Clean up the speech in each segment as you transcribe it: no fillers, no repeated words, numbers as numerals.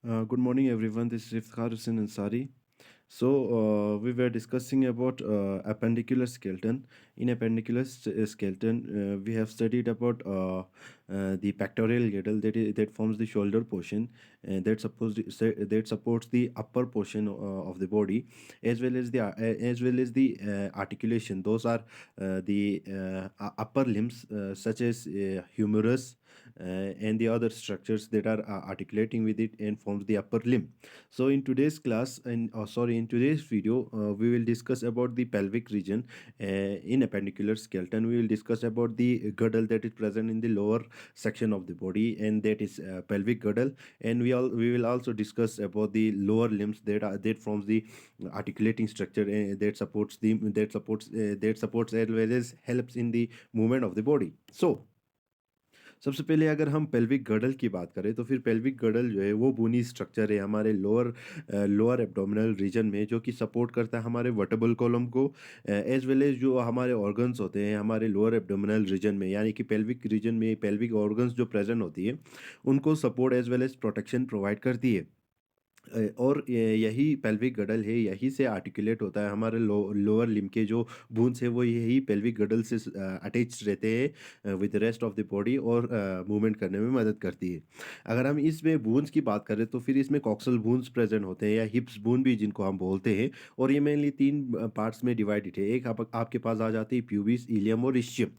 Good morning, everyone. This is Iftikhar Hussain Ansari. So, we were discussing about appendicular skeleton. In appendicular skeleton, we have studied about the pectoral girdle that forms the shoulder portion that supports the upper portion of the body, as well as the articulation. Those are the upper limbs, such as humerus and the other structures that are articulating with it and forms the upper limb. So in today's class, in today's video, we will discuss about the pelvic region in appendicular skeleton. We will discuss about the girdle that is present in the lower section of the body, and that is pelvic girdle. And we will also discuss about the lower limbs that forms the articulating structure that supports as well as helps in the movement of the body. So सबसे पहले अगर हम pelvic girdle की बात करें तो फिर pelvic girdle जो है वो बोनी स्ट्रक्चर है हमारे लोअर एब्डोमिनल रीजन में, जो कि सपोर्ट करता है हमारे वर्टेब्रल कॉलम को, एज वेल एज जो हमारे ऑर्गन्स होते हैं हमारे लोअर एब्डोमिनल रीजन में, यानी कि पेल्विक रीजन में पेल्विक ऑर्गन्स जो प्रेजेंट होती है उनको support as well as protection provide करती है। और यही पेल्विक गडल है, यही से आर्टिकुलेट होता है हमारे लोअर लिम्ब के जो बोन्स है वो यही पेल्विक गडल से अटैच रहते हैं with rest of the body, और मूवमेंट करने में मदद करती है। अगर हम इसमें बोन्स की बात करें तो फिर इसमें कॉक्सल बोन्स प्रेजेंट होते हैं, या हिप्स बोन भी जिनको हम बोलते हैं, और ये मेनली तीन पार्ट्स में डिवाइडेड है। एक आपके पास आ जाती है प्यूबिस, इलियम और इस्चियम।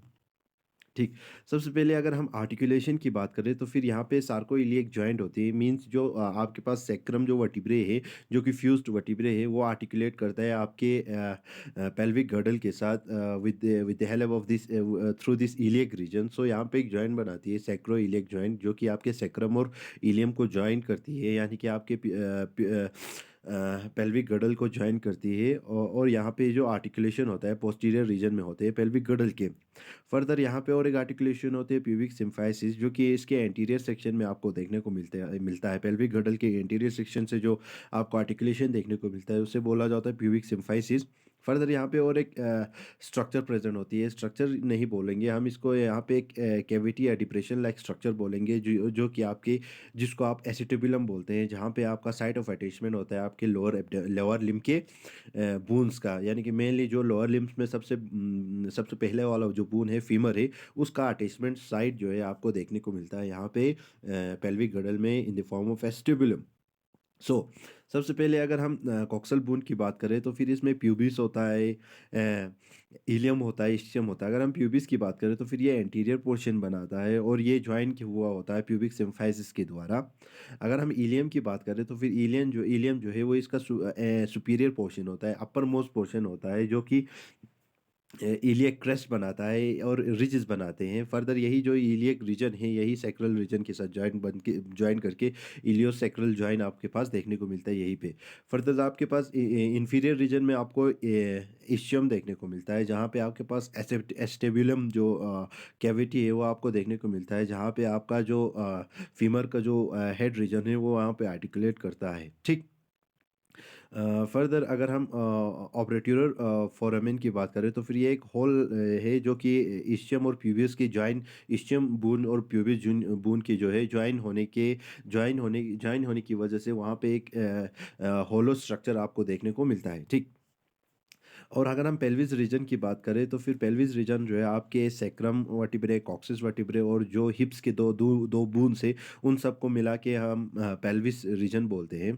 ठीक। सबसे पहले अगर हम आर्टिकुलेशन की बात करें तो फिर यहाँ पे सार्कोइलियक जॉइंट होती है, मीन्स जो आपके पास सैक्रम जो वर्टिब्रे है, जो कि फ्यूज्ड वर्टिब्रे है, वो आर्टिकुलेट करता है आपके पेल्विक गर्डल के साथ with the help of this through this iliac region. So यहाँ पे एक जॉइंट बनाती है सैक्रोइलियक जॉइंट, जो कि आपके सैक्रम और इलियम को जॉइन करती है, यानी कि आपके पेल्विक गर्डल को जॉइन करती है। और यहाँ पे जो आर्टिकुलेशन होता है पोस्टीरियर रीजन में होते हैं पेल्विक गर्डल के। फर्दर यहाँ पे और एक आर्टिकुलेशन होती है प्यूबिक सिम्फाइसिस, जो कि इसके एंटीरियर सेक्शन में आपको देखने को मिलता है। पेल्विक गर्डल के एंटीरियर सेक्शन से जो आपको आर्टिकुलेशन देखने को मिलता है उसे बोला जाता है प्यूबिक सिम्फाइसिस। फर्दर यहाँ पे और एक स्ट्रक्चर प्रेजेंट होती है, स्ट्रक्चर नहीं बोलेंगे हम इसको, यहाँ पे एक कैविटी या डिप्रेशन लाइक स्ट्रक्चर बोलेंगे, जो कि आपकी जिसको आप एसिटिबुलम बोलते हैं, जहाँ पे आपका साइट ऑफ अटैचमेंट होता है आपके लोअर लिम्ब के बोन्स का, यानी कि मेनली जो लोअर लिम्स में सबसे पहले वाला जो बोन है फीमर है, उसका अटैचमेंट साइट जो है आपको देखने को मिलता है यहाँ पे पेल्विक गर्डल में इन द फॉर्म ऑफ एस्टिबुलम। सो सबसे पहले अगर हम कॉक्सल बोन की बात करें तो फिर इसमें प्यूबिस होता है, इलियम होता है, इस्चियम होता है। अगर हम प्यूबिस की बात करें तो फिर ये एंटीरियर पोर्शन बनाता है और ये ज्वाइन हुआ होता है प्यूबिक सिम्फाइसिस के द्वारा। अगर हम इलियम की बात करें तो फिर इलियम जो है वो इसका सुपीरियर पोर्शन होता है, अपर मोस्ट पोर्शन होता है, जो कि इलियक क्रेस्ट बनाता है और रिजेस बनाते हैं। फर्दर यही जो इलियक रीजन है यही सैक्रल रीजन के साथ ज्वाइन करके इलियोसैक्रल ज्वाइन आपके पास देखने को मिलता है यहीं पे। फर्दर आपके पास इंफीरियर रीजन में आपको इस्चियम देखने को मिलता है, जहाँ पे आपके पास एस्टेबुलम जो कैविटी है वो आपको देखने को मिलता है, जहाँ पे आपका जो फीमर का जो हेड रीजन है वो वहाँ पे आर्टिकुलेट करता है। ठीक। फर्दर अगर हम ऑपरेट्यूरल फोरामेन की बात करें तो फिर ये एक होल है, जो कि इस्चियम और प्यूबियस की जॉइन, इस्चियम बून और प्यूबियस बून की जो है ज्वाइन होने की वजह से वहाँ पे एक होलो स्ट्रक्चर आपको देखने को मिलता है। ठीक। और अगर हम पेल्विस रीजन की बात करें तो फिर पेल्विस रीजन जो है आपके सैक्रम वर्टिब्रे, कॉक्सिस वर्टिब्रे और जो हिप्स के दो बोन्स है, उन सबको मिला के हम पेल्विस रीजन बोलते हैं।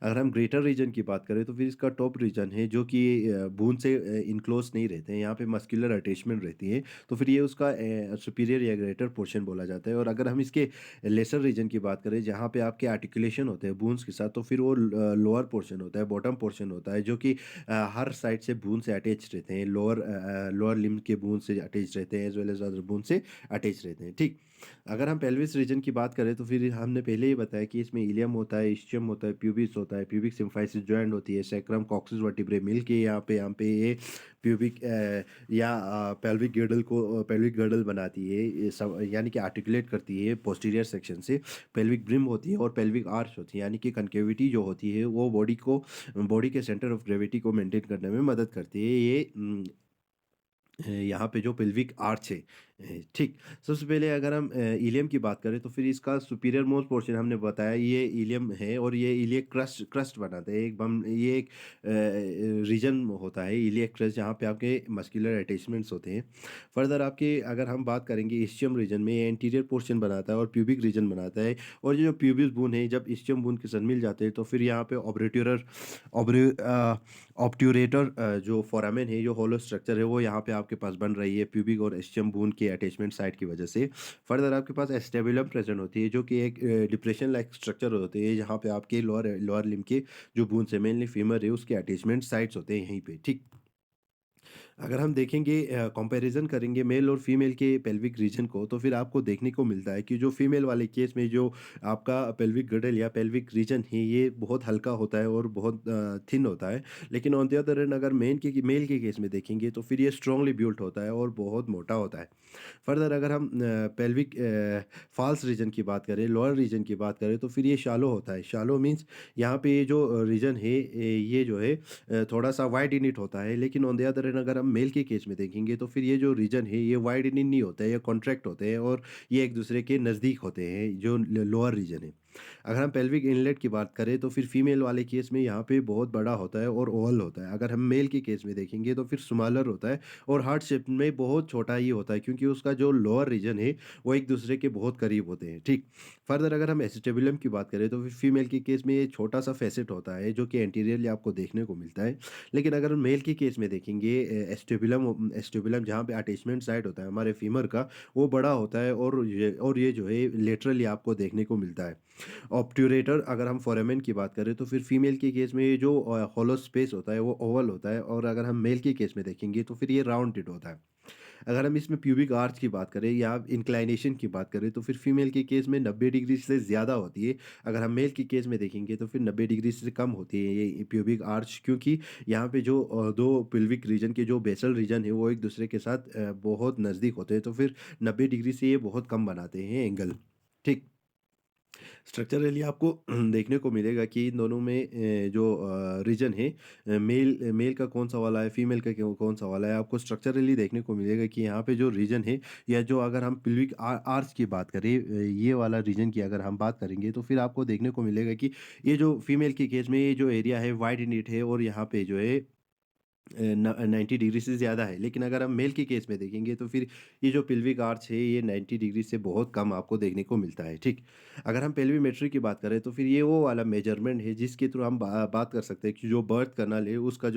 अगर हम ग्रेटर रीजन की बात करें तो फिर इसका टॉप रीजन है, जो कि बोन से इनक्लोज नहीं रहते हैं, यहाँ पे मस्कुलर अटैचमेंट रहती है, तो फिर ये उसका सुपीरियर या ग्रेटर पोर्शन बोला जाता है। और अगर हम इसके लेसर रीजन की बात करें जहाँ पे आपके आर्टिकुलेशन होते हैं बोन्स के साथ, तो फिर वो लोअर पोर्शन होता है, बॉटम पोर्शन होता है, जो कि हर साइड से बून से अटैच रहते हैं, लोअर लिम्ब के बून से अटैच रहते हैं, एज वेल एज अदर बून से अटैच रहते हैं। ठीक। अगर हम पेल्विस रीजन की बात करें तो फिर हमने पहले ही बताया कि इसमें इलियम होता है, इस्चियम होता है, प्यूबिस होता है, प्यूबिक सिम्फाइसिस जॉइंट होती है, सैक्रम, कॉक्सिस वर्टिब्रे मिल के यहाँ पे ये प्यूबिक या पेल्विक गर्डल बनाती है, ये सब यानी कि आर्टिकुलेट करती है पोस्टीरियर सेक्शन से। पेल्विक ब्रिम होती है और पेल्विक आर्च होती है, यानी कि कनकेविटी जो होती है वो बॉडी के सेंटर ऑफ ग्रेविटी को मेंटेन करने में मदद करती है। ये यहाँ पे जो पेल्विक आर्च है, ठीक। सबसे पहले अगर हम इलियम की बात करें तो फिर इसका सुपीरियर मोस्ट पोर्शन हमने बताया ये इलियम है और ये इलियक क्रस्ट क्रस्ट बनाता है। एक बम ये एक रीजन होता है इलियक क्रस्ट जहाँ पे आपके मस्कुलर अटैचमेंट्स होते हैं। फर्दर आपके अगर हम बात करेंगे इस्चियम रीजन में ये एंटीरियर पोर्शन बनाता है और प्यूबिक रीजन बनाता है और ये जो प्यूबिस बोन है जब इस्चियम बोन के साथ मिल जाते हैं तो फिर यहाँ पे ऑब्ट्यूरेटर जो फोरामेन है, जो होलो स्ट्रक्चर है, वो यहाँ पे आपके पास बन रही है प्यूबिक और इस्चियम बोन के अटैचमेंट साइट की वजह से। फर्दर आपके पास एस्टेबुलम प्रेजेंट होती है, जो कि एक डिप्रेशन लाइक स्ट्रक्चर होती है, जहाँ पे आपके लोअर लोअर लिम्ब के जो बोन्स है, मेनली फीमर है, उसके अटैचमेंट साइट्स होते हैं यहीं पे, ठीक। अगर हम देखेंगे कंपैरिज़न करेंगे मेल और फीमेल के पेल्विक रीजन को, तो फिर आपको देखने को मिलता है कि जो फीमेल वाले केस में जो आपका पेल्विक गिर्डल या पेल्विक रीजन है, ये बहुत हल्का होता है और बहुत थिन होता है। लेकिन ऑन द अदर हैंड अगर मेल के केस में देखेंगे, तो फिर ये स्ट्रांगली बिल्ट होता है और बहुत मोटा होता है। फर्दर अगर हम पेल्विक फॉल्स रीजन की बात करें, लोअर रीजन की बात करें, तो फिर ये शैलो होता है। शैलो मीन्स यहाँ पे ये जो रीजन है ये जो है थोड़ा-सा वाइड इन इट होता है, लेकिन ऑन द अदर हैंड अगर हम मेल के केस में देखेंगे तो फिर ये जो रीजन है ये वाइड इन नहीं होता है, ये कॉन्ट्रैक्ट होते हैं और ये एक दूसरे के नज़दीक होते हैं जो लोअर रीजन है। अगर हम पेल्विक इनलेट की बात करें तो फिर फीमेल वाले केस में यहाँ पे बहुत बड़ा होता है और ओवल होता है। अगर हम मेल के केस में देखेंगे तो फिर स्मॉलर होता है और हार्ट शेप में बहुत छोटा ही होता है, क्योंकि उसका जो लोअर रीजन है वो एक दूसरे के बहुत करीब होते हैं, ठीक। फर्दर अगर हम एसिटेबुलम की बात करें तो फिर फीमेल के केस में ये छोटा सा फैसेट होता है जो कि एंटीरियरली आपको देखने को मिलता है। लेकिन अगर मेल के केस में देखेंगे एस्टेबुलम जहाँ पे अटैचमेंट साइट होता है हमारे फीमर का, वो बड़ा होता है और ये जो है लेटरली आपको देखने को मिलता है। ऑब्ट्यूरेटर अगर हम फोरामेन की बात करें तो फिर फीमेल के केस में ये जो हॉलो स्पेस होता है वो ओवल होता है और अगर हम मेल के केस में देखेंगे तो फिर ये राउंडेड होता है। अगर हम इसमें प्यूबिक आर्च की बात करें या इंक्लाइनेशन की बात करें तो फिर फीमेल के केस में 90 डिग्री से ज़्यादा होती है। अगर हम मेल के केस में देखेंगे तो फिर 90 डिग्री से कम होती है ये प्यूबिक आर्च, क्योंकि यहाँ पे जो 2 पेल्विक रीजन के जो बेसल रीजन है वो एक दूसरे के साथ बहुत नज़दीक होते हैं, तो फिर 90 डिग्री से ये बहुत कम बनाते हैं एंगल, ठीक। स्ट्रक्चरली आपको देखने को मिलेगा कि इन दोनों में जो रीजन है मेल का कौन-सा वाला है, फीमेल का कौन-सा वाला है, आपको स्ट्रक्चरली देखने को मिलेगा कि यहाँ पे जो रीजन है या जो अगर हम पेल्विक आर्च की बात करें, ये वाला रीजन की अगर हम बात करेंगे तो फिर आपको देखने को मिलेगा कि ये जो फीमेल के केस में ये जो एरिया है वाइड इन इट है और यहाँ पे जो है 90 डिग्री से ज़्यादा है। लेकिन अगर हम मेल के केस में देखेंगे तो फिर ये जो पेल्विक आर्च है ये 90 डिग्री से बहुत कम आपको देखने को मिलता है, ठीक। अगर हम पेल्विमेट्री की बात करें तो फिर ये वो वाला मेजरमेंट है जिसके थ्रू हम बात कर सकते हैं कि जो बर्थ कैनाल है उसका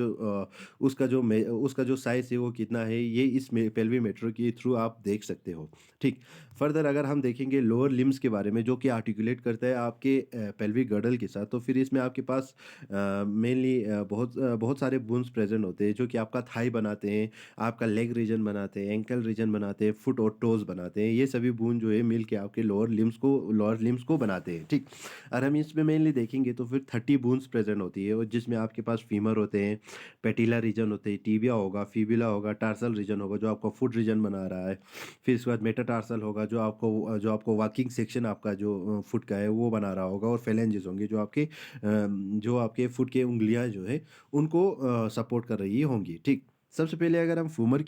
जो साइज़ है वो कितना है, ये इस में पेल्विमेट्री के थ्रू आप देख सकते हो, ठीक। फर्दर अगर हम देखेंगे लोअर लिम्ब्स के बारे में जो कि आर्टिकुलेट करता है आपके पेल्विक गर्डल के साथ, तो फिर इसमें आपके पास मेनली बहुत सारे बोन्स प्रेजेंट होते हैं जो कि आपका थाई बनाते हैं, आपका लेग रीजन बनाते हैं, एंकल रीजन बनाते हैं, फुट और टोज़ बनाते हैं। ये सभी बोन जो है मिल के आपके लोअर लिम्ब्स को बनाते हैं, ठीक। और हम इसमें मेनली देखेंगे तो फिर 30 बोन्स प्रेजेंट होती है और जिसमें आपके पास फीमर होते हैं, पैटिला रीजन होते हैं, टिबिया होगा, फिबुला होगा, टार्सल रीजन होगा जो आपका फुट रीजन बना रहा है। फिर इसके बाद मेटाटार्सल होगा जो आपको वॉकिंग सेक्शन आपका जो फुट का है वो बना रहा होगा और फेलेंजेस होंगे जो आपके फुट की उँगलियाँ जो है उनको सपोर्ट कर रही होंगी, ठीक। सबसे पहले अगर हम फीमर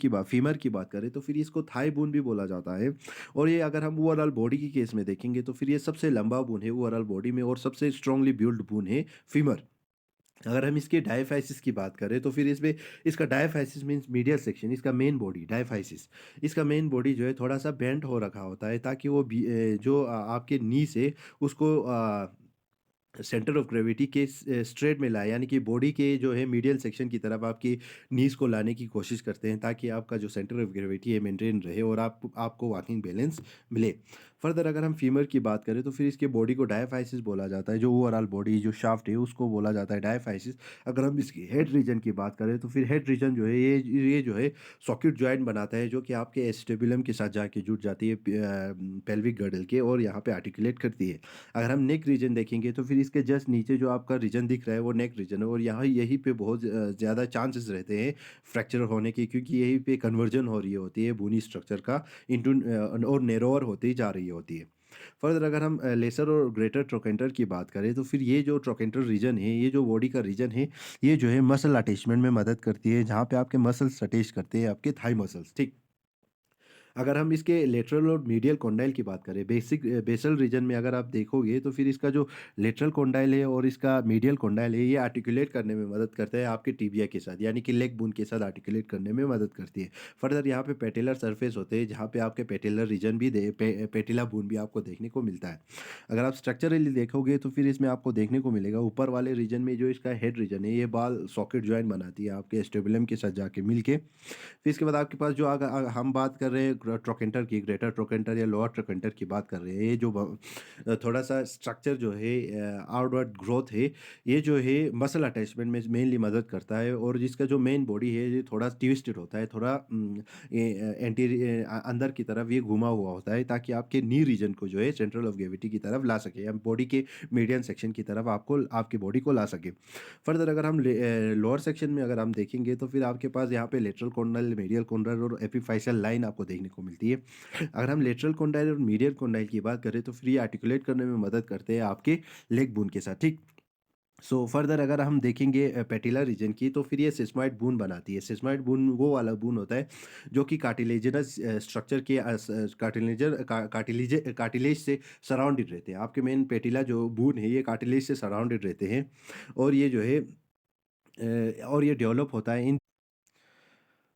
की बात करें तो फिर इसको थाई बोन भी बोला जाता है और ये अगर हम ओवरऑल बॉडी के केस में देखेंगे तो फिर ये सबसे लंबा बोन है ओवरऑल बॉडी में और सबसे स्ट्रांगली बिल्ड बोन है फीमर। अगर हम इसके डायफाइसिस की बात करें तो फिर इसमें इसका डायफाइसिस मीन्स मीडियल सेक्शन, इसका मेन बॉडी डायफाइसिस, इसका मेन बॉडी जो है थोड़ा-सा बेंट हो रखा होता है ताकि वो जो आपके नी से उसको सेंटर ऑफ ग्रेविटी के स्ट्रेट में लाए, यानी कि बॉडी के जो है मीडियल सेक्शन की तरफ आपकी नीज़ को लाने की कोशिश करते हैं ताकि आपका जो सेंटर ऑफ ग्रेविटी है मेंटेन रहे और आपको वॉकिंग बैलेंस मिले। फर्दर अगर हम फीमर की बात करें तो फिर इसके बॉडी को डायफाइसिस बोला जाता है, जो ओवरऑल बॉडी जो शाफ्ट है उसको बोला जाता है डायफाइसिस। अगर हम इसकी हेड रीजन की बात करें तो फिर हेड रीजन जो है ये जो है सॉकेट जॉइंट बनाता है जो कि आपके एस्टेबुलम के साथ जाके जुड़ जाती है पेल्विक गर्डल के और यहाँ पे आर्टिकुलेट करती है। अगर हम नेक रीजन देखेंगे तो फिर इसके जस्ट नीचे जो आपका रीजन दिख रहा है वो नेक रीजन है और यहाँ यहीं पे बहुत ज़्यादा चांसेस रहते हैं फ्रैक्चर होने के, क्योंकि यहीं पे कन्वर्जन हो रही होती है बोनी स्ट्रक्चर का इनटू और नैरोअर होती जा रही होती है। फर्दर अगर हम लेसर और ग्रेटर ट्रोकेंटर की बात करें तो फिर ये जो ट्रोकेंटर रीजन है, ये जो बॉडी का रीजन है, ये जो है मसल अटैचमेंट में मदद करती है, जहाँ पे आपके मसल्स अटैच करते हैं आपके थाई मसल्स, ठीक। अगर हम इसके लेटरल और मीडियल कॉन्डाइल की बात करें, बेसल रीजन में अगर आप देखोगे तो फिर इसका जो लेटरल कॉन्डाइल है और इसका मीडियल कॉन्डाइल है, ये आर्टिकुलेट करने में मदद करता है आपके टिबिया के साथ, यानी कि लेग बोन के साथ आर्टिकुलेट करने में मदद करती है। फर्दर यहाँ पे पेटेलर सरफेस होते हैं, जहाँ पे आपके पेटेलर रीजन भी पेटिला बोन भी आपको देखने को मिलता है। अगर आप स्ट्रक्चरली देखोगे तो फिर इसमें आपको देखने को मिलेगा ऊपर वाले रीजन में जो इसका हेड रीजन है, ये बाल सॉकेट जॉइंट बनाती है आपके स्टेबुलम के साथ जाके मिलके। फिर इसके बाद आपके पास जो हम बात कर रहे हैं ट्रोकेंटर की, ग्रेटर ट्रोकेंटर या लोअर ट्रोकेंटर की बात कर रहे हैं, ये जो थोड़ा-सा स्ट्रक्चर जो है आउटवर्ड ग्रोथ है, ये जो है मसल अटैचमेंट में मेनली मदद करता है और जिसका जो मेन बॉडी है, ये थोड़ा ट्विस्टेड होता है, थोड़ा अंदर की तरफ ये घुमा हुआ होता है ताकि आपके नी रीजन को जो है सेंट्रल ऑफ ग्रेविटी की तरफ ला सके या बॉडी के मीडियन सेक्शन की तरफ आपको आपकी बॉडी को ला सके। फर्दर अगर हम लोअर सेक्शन में अगर हम देखेंगे तो फिर आपके पास यहाँ पे लेटरल कॉन्डाइल, मीडियल कॉन्डाइल और एपिफाइशियल लाइन आपको देखने को मिलती है। अगर हम लेटरल कॉन्डाइल और मीडियल कॉन्डाइल की बात करें तो फिर ये आर्टिकुलेट करने में मदद करते हैं आपके लेग बोन के साथ, ठीक? सो फर्दर अगर हम देखेंगे पैटिला रीजन की तो फिर ये सिस्मॉइड बोन बनाती है। सिस्मॉइड बोन वो वाला बोन होता है जो कि कार्टिलेजिनस स्ट्रक्चर के कार्टिलेज से सराउंडेड रहते हैं। आपके मेन पैटिला जो बोन है ये कार्टिलेज से सराउंडेड रहते हैं और ये जो है और ये डेवलप होता है इन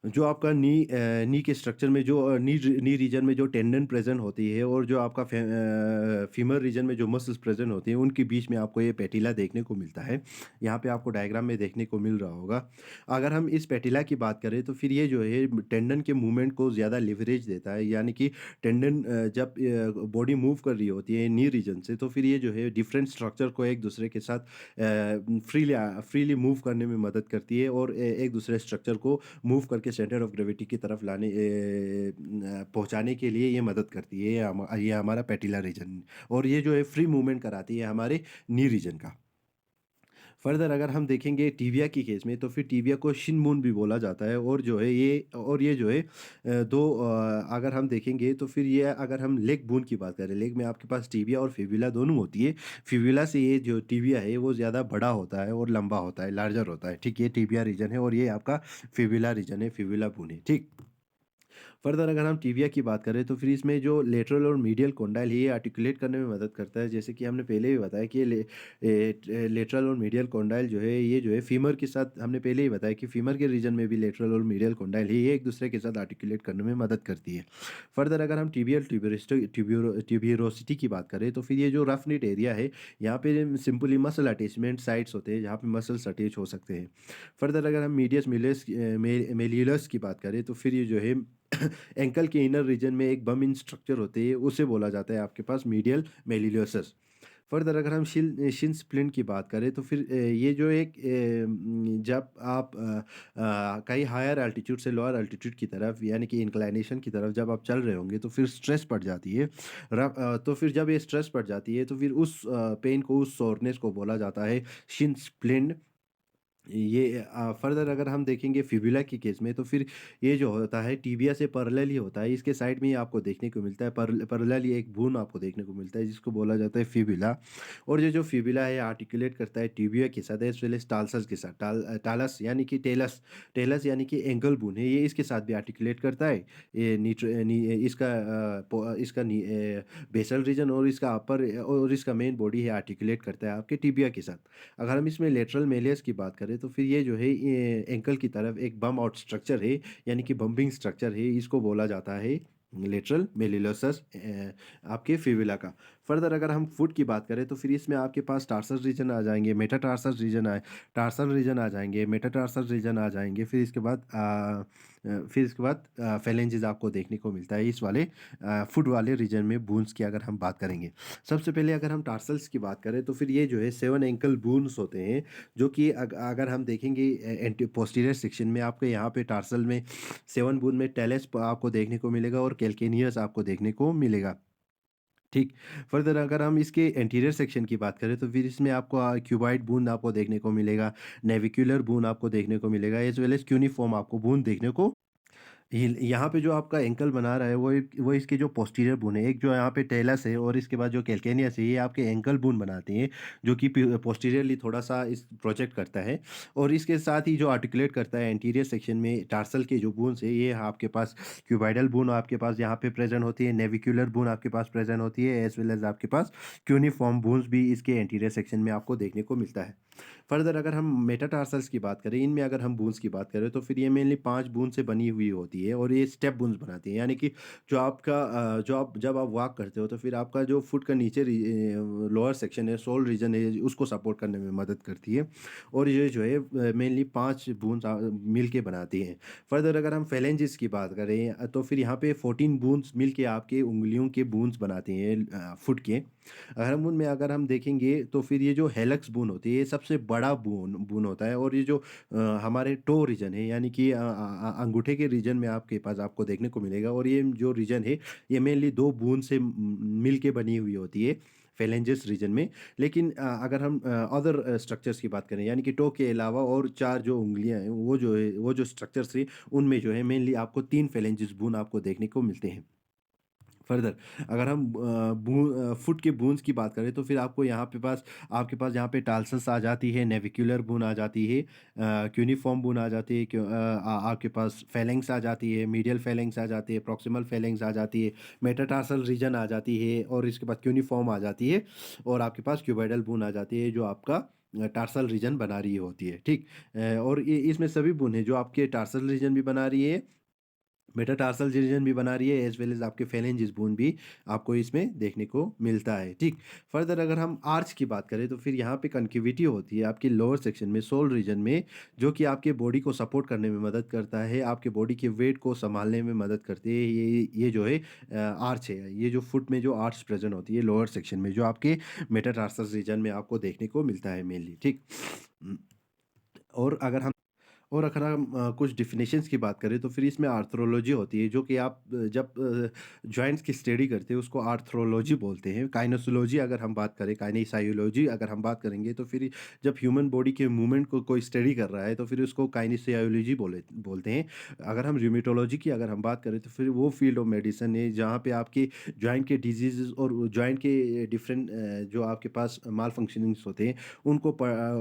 जो आपका नी के स्ट्रक्चर में जो नी रीजन में जो टेंडन प्रेज़ेंट होती है और जो आपका फीमर रीजन में जो मसल्स प्रेज़ेंट होती हैं, उनके बीच में आपको ये पैटिला देखने को मिलता है। यहाँ पे आपको डायग्राम में देखने को मिल रहा होगा। अगर हम इस पैटिला की बात करें तो फिर ये जो है टेंडन के मूवमेंट को ज़्यादा लिवरेज देता है, यानी कि टेंडन जब बॉडी मूव कर रही होती है नी रीजन से, तो फिर ये जो है डिफरेंट स्ट्रक्चर को एक दूसरे के साथ फ्रीली मूव करने में मदद करती है और एक दूसरे स्ट्रक्चर को मूव करके सेंटर ऑफ ग्रेविटी की तरफ पहुँचाने के लिए ये मदद करती है। ये हमारा पैटिला रीजन और ये जो है फ्री मूवमेंट कराती है हमारे नी रीजन का। फर्दर अगर हम देखेंगे टिबिया की केस में तो फिर टिबिया को शिन बोन भी बोला जाता है और जो है ये जो है अगर हम देखेंगे तो फिर ये अगर हम लेग बोन की बात करें, लेग में आपके पास टिबिया और फिब्युला दोनों होती है। फिब्युला से ये जो टिबिया है वो ज़्यादा बड़ा होता है और लंबा होता है, लार्जर होता है, ठीक? ये टिबिया रीजन है और ये आपका फिब्युला रीजन है, फिब्युला बोन है, ठीक? फर्दर अगर हम टिबिया की बात करें तो फिर इसमें जो लेटरल और मीडियल कॉन्डाइल है ये आर्टिकुलेट करने में मदद करता है। जैसे कि हमने पहले भी बताया कि लेटरल और मीडियल कॉन्डाइल जो है ये जो है फीमर के साथ, हमने पहले ही बताया कि फीमर के रीजन में भी लेटरल और मीडियल कॉन्डाइल है, ये एक दूसरे के साथ आर्टिकुलेट करने में मदद करती है। फर्दर अगर हम टिबियल ट्यूबियरोसिटी की बात करें तो फिर ये जो रफ नीट एरिया है, यहाँ पे सिंपली मसल अटैचमेंट साइट्स होते हैं जहाँ पे मसल्स अटैच हो सकते हैं। फर्दर अगर हम मीडियस मेलियस की बात करें तो फिर ये जो है एंकल के इनर रीजन में एक बम इन स्ट्रक्चर होते हैं, उसे बोला जाता है आपके पास मीडियल मेलियोसस। फर्दर अगर हम शिन स्प्लिंट की बात करें तो फिर ये जो जब आप कहीं हायर एल्टीट्यूड से लोअर एल्टीट्यूड की तरफ, यानी कि इंक्लाइनेशन की तरफ जब आप चल रहे होंगे तो फिर स्ट्रेस पड़ जाती है। तो फिर जब ये स्ट्रेस पड़ जाती है तो फिर उस पेन को, उस सोरनेस को बोला जाता है शिन स्प्लिंट। ये फर्दर अगर हम देखेंगे फिबुला के केस में तो फिर ये जो होता है टिबिया से पैरेलल ही होता है, इसके साइड में ही आपको देखने को मिलता है, पैरेलल ही एक बोन आपको देखने को मिलता है जिसको बोला जाता है फिबुला। और ये जो फिबुला है आर्टिकुलेट करता है टिबिया के साथ एज वेल एज टालसस के साथ। टालस यानी कि टेलस, टेलस यानी कि एंगल बोन है, ये इसके साथ भी आर्टिकुलेट करता है। ये इसका बेसल रीजन और इसका अपर और इसका मेन बॉडी है आर्टिकुलेट करता है आपके टिबिया के साथ। अगर हम इसमें लेटरल मेलियस की बात करें तो फिर ये जो है ये एंकल की तरफ एक बम आउट स्ट्रक्चर है, यानी कि बम्पिंग स्ट्रक्चर है, इसको बोला जाता है लेटरल मेलियोसस आपके फिबुला का। फर्दर अगर हम फुट की बात करें तो फिर इसमें आपके पास टार्सस रीजन आ जाएंगे, मेटाटार्सस रीजन आए, टार्सल रीजन आ जाएंगे, मेटाटार्सल रीजन आ जाएंगे। फिर इसके बाद फेलेंजेस आपको देखने को मिलता है इस वाले फुट वाले रीजन में बोन्स की अगर हम बात करेंगे। सबसे पहले अगर हम टार्सल्स की बात करें तो फिर ये जो है 7 एंकल बोन्स होते हैं जो कि अगर हम देखेंगे एंटी पोस्टीरियर सेक्शन में आपके यहाँ पे टार्सल में 7 बोन में टेलेस आपको देखने को मिलेगा और कैल्केनियस आपको देखने को मिलेगा, ठीक। फर्दर अगर हम इसके एंटीरियर सेक्शन की बात करें तो फिर इसमें आपको क्यूबाइड बोन आपको देखने को मिलेगा, नेविकुलर बोन आपको देखने को मिलेगा, एज वेल एज क्यूनिफॉर्म आपको बोन देखने को हिल यहाँ पे जो आपका एंकल बना रहा है वो इसके जो पोस्टीरियर बोन है, एक जो यहाँ पे टेलस है और इसके बाद जो कैल्केनियस है, ये आपके एंकल बोन बनाते हैं, जो कि पोस्टीरियरली थोड़ा-सा इस प्रोजेक्ट करता है। और इसके साथ ही जो आर्टिकुलेट करता है एंटीरियर सेक्शन में टार्सल के जो बोन्स है, ये आपके पास क्यूबाइडल बोन आपके पास यहाँ पे प्रेज़ेंट होती है, नेविक्युलर बोन आपके पास प्रेज़ेंट होती है, एज़ वेल एज़ आपके पास क्यूनिफॉर्म बोन्स भी इसके एंटीरियर सेक्शन में आपको देखने को मिलता है। फर्दर अगर हम मेटाटार्सल्स की बात करें, इनमें अगर हम बोन्स की बात करें, तो फिर ये मेनली 5 बोन से बनी हुई होती है और ये स्टेप बोन्स बनाती हैं। यानी कि जो आपका जो आप जब आप वॉक करते हो, तो फिर आपका जो फुट का नीचे लोअर सेक्शन है, सोल रीजन है, उसको सपोर्ट करने में मदद करती है। और ये जो है मेनली 5 बोन्स मिल के बनाती हैं। फर्दर अगर हम फेलेंजेस की बात करें, तो फिर यहाँ पे 14 बोन्स मिल के आपके उँगलियों के बोन्स बनाती हैं फुट के। अगर हम उनमें अगर हम देखेंगे, तो फिर ये जो हेलक्स बोन होती है, ये सबसे बड़ा बोन बोन होता है। और ये जो हमारे टो रीजन है, यानी कि अंगूठे के रीजन में आपके पास आपको देखने को मिलेगा। और ये जो रीजन है, ये मेनली 2 बोन से मिल के बनी हुई होती है फेलेंजेस रीजन में। लेकिन अगर हम अदर स्ट्रक्चर्स की बात करें, यानी कि टो के अलावा और 4 जो उँगलियाँ हैं, वो जो स्ट्रक्चर्स थे, उनमें जो है मेनली आपको 3 फेलेंजेस बोन आपको देखने को मिलते हैं। फर्दर अगर हम फुट के बोन्स की बात करें, तो फिर आपको यहाँ पे पास आपके पास यहाँ पे टाल्सस आ जाती है, नेविक्युलर बोन आ जाती है, क्यूनिफॉर्म बोन आ जाती है, आपके पास फेलेंक्स आ जाती है, मीडियल फेलेंक्स आ जाती है, प्रॉक्सिमल फेलेंक्स आ जाती है, मेटाटार्सल रीजन आ जाती है और इसके बाद क्यूनिफॉर्म आ जाती है और आपके पास क्यूबाइडल बोन आ जाती है, जो आपका टार्सल रीजन बना रही होती है, ठीक? और ये इसमें सभी बोन है जो आपके टार्सल रीजन भी बना रही है, मेटाटार्सल रीजन भी बना रही है, एज़ वेल एज़ आपके फेलेंजेस बोन भी आपको इसमें देखने को मिलता है, ठीक? फर्दर अगर हम आर्च की बात करें, तो फिर यहाँ पे कनकेविटी होती है आपके लोअर सेक्शन में, सोल रीजन में, जो कि आपके बॉडी को सपोर्ट करने में मदद करता है, आपके बॉडी के वेट को सँभालने में मदद करती है। ये जो है आर्च है, ये जो फुट में जो आर्च प्रेज़ेंट होती है लोअर सेक्शन में, जो आपके मेटाटार्सल रीजन में आपको देखने को मिलता है मेनली, ठीक? उम, और अगर हम कुछ डेफिनेशंस की बात करें, तो फिर इसमें आर्थ्रोलॉजी होती है, जो कि आप जब जॉइंट्स की स्टडी करते हैं, उसको आर्थ्रोलॉजी बोलते हैं। काइनेसियोलॉजी अगर हम बात करें, काइनेसाइयोलॉजी अगर हम बात करेंगे, तो फिर जब ह्यूमन बॉडी के मूवमेंट को कोई स्टडी कर रहा है, तो फिर उसको काइनेसाइयोलॉजी बोलते हैं। अगर हम र्यूमेटोलॉजी की अगर हम बात करें, तो फिर वो फील्ड ऑफ मेडिसिन है जहाँ पे आपके जॉइंट के डिजीज़ेज़ और जॉइंट के डिफरेंट जो आपके पास माल फंक्शनिंग्स होते हैं,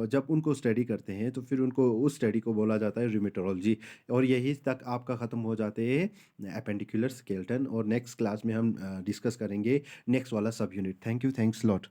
जब उनको स्टडी करते हैं, तो फिर उनको उस स्टडी को बोला जाता है र्यूमेटोलॉजी। और यहीं तक आपका ख़त्म हो जाते हैं एपेंडिकुलर स्केलेटन। और नेक्स्ट क्लास में हम डिस्कस करेंगे नेक्स्ट वाला सब unit. Thank you, thanks lot.